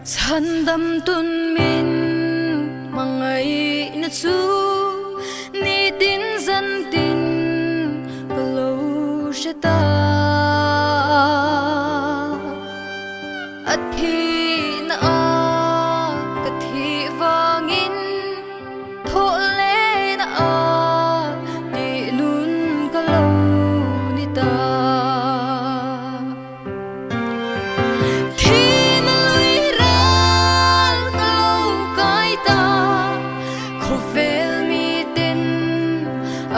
Chan dam tun min mangai na chu ni tin zan tin lo sheta athi na a kathi wangin tho le na a ni nun ka lo ni ta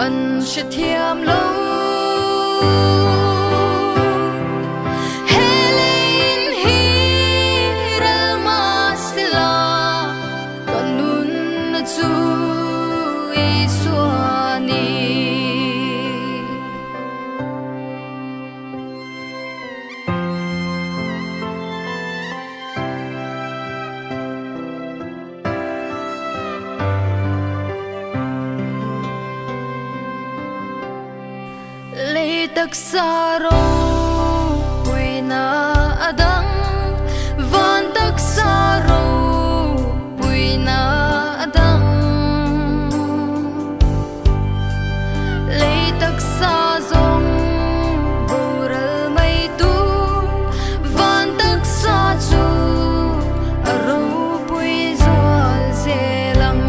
an sẽ thiam lâu Helen hi rama sila kanun na chu iswani lê tắc xa rô quê na adang van tắc xa rô quê na adang lê tắc xa dông bồ rơ mây tu van tắc xa chu a rô bùi doa dê lăng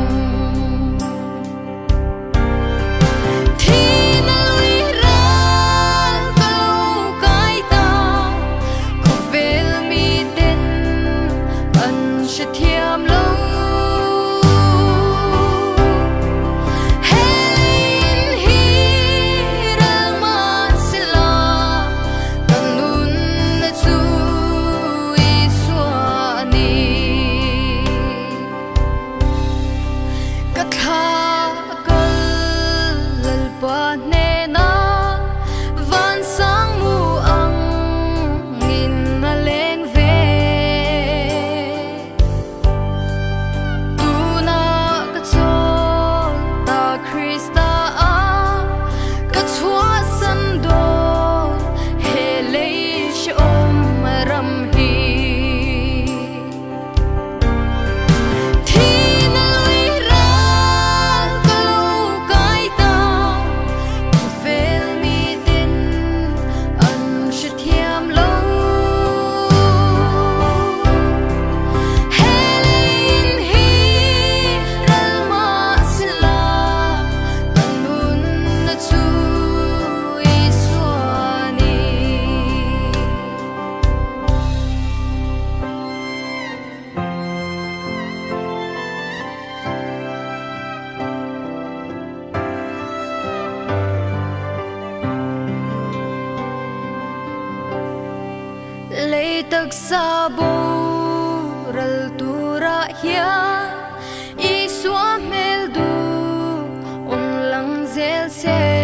lê tắc xa bồ rel tu ra hiya i xóa mel du lang zel se